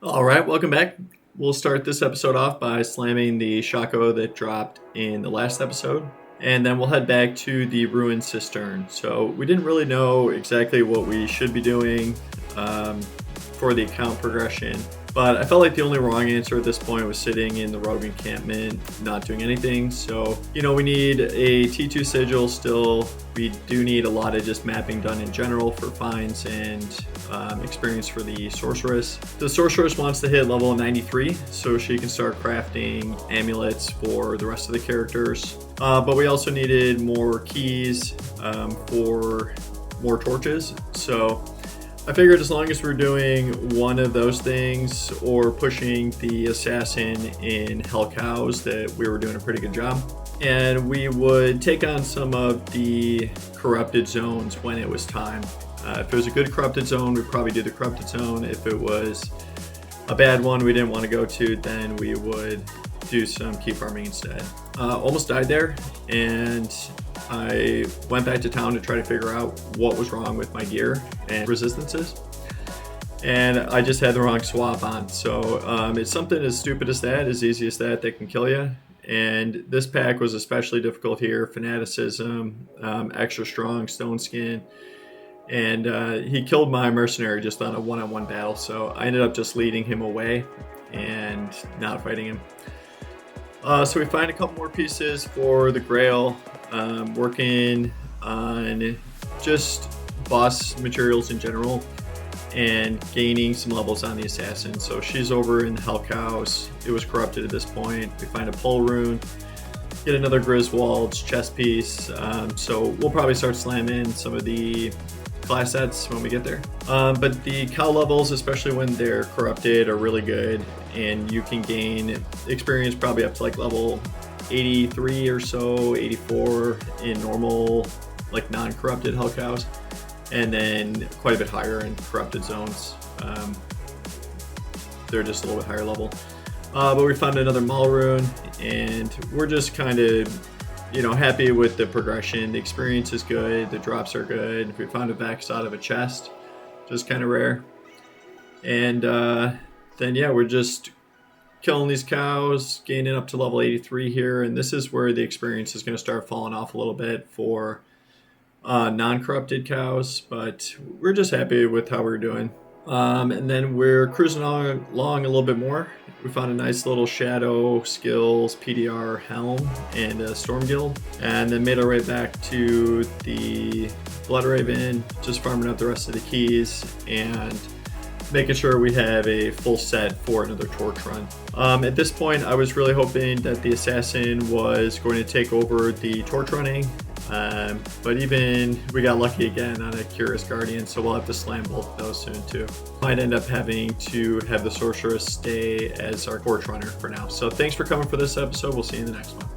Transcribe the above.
All right, welcome back. We'll start this episode off by slamming the Shako that dropped in the last episode, and then we'll head back to the Ruined Cistern. So we didn't really know exactly what we should be doing for the account progression, but I felt like the only wrong answer at this point was sitting in the rogue encampment, not doing anything. So, we need a T2 sigil still. We do need a lot of just mapping done in general for finds and experience for the Sorceress. The Sorceress wants to hit level 93 so she can start crafting amulets for the rest of the characters. But we also needed more keys for more torches. So I figured as long as we're doing one of those things or pushing the assassin in Hell Cows that we were doing a pretty good job. And we would take on some of the corrupted zones when it was time. If it was a good corrupted zone, we'd probably do the corrupted zone. If it was a bad one we didn't want to go to, then we would do some key farming instead. Almost died there, and I went back to town to try to figure out what was wrong with my gear and resistances. And I just had the wrong swap on. So it's something as stupid as that, as easy as that can kill you. And this pack was especially difficult here. Fanaticism, extra strong stone skin. And he killed my mercenary just on a one-on-one battle. So I ended up just leading him away and not fighting him. So we find a couple more pieces for the Grail, working on just boss materials in general and gaining some levels on the assassin. So she's over in the Hell Cows. It was corrupted at this point. We find a pole rune, get another Griswold's chest piece. So we'll probably start slamming some of the class sets when we get there. But the cow levels, especially when they're corrupted, are really good, and you can gain experience probably up to like level 83 or so, 84 in normal, like non-corrupted Hell Cows, and then quite a bit higher in corrupted zones. They're just a little bit higher level. But we found another Maul rune, and we're just kind of happy with the progression. The experience is good, the drops are good. We found a Vex out of a chest, just kind of rare. And then yeah, we're just killing these cows, gaining up to level 83 here, and this is where the experience is going to start falling off a little bit for non-corrupted cows, but we're just happy with how we're doing. And then we're cruising along a little bit more. We found a nice little Shadow Skills PDR helm and a Storm Guild, and then made our way back to the Blood Raven, just farming up the rest of the keys and making sure we have a full set for another torch run. At this point, I was really hoping that the assassin was going to take over the torch running, but even we got lucky again on a Curious Guardian, so we'll have to slam both of those soon too. Might end up having to have the Sorceress stay as our torch runner for now. So thanks for coming for this episode. We'll see you in the next one.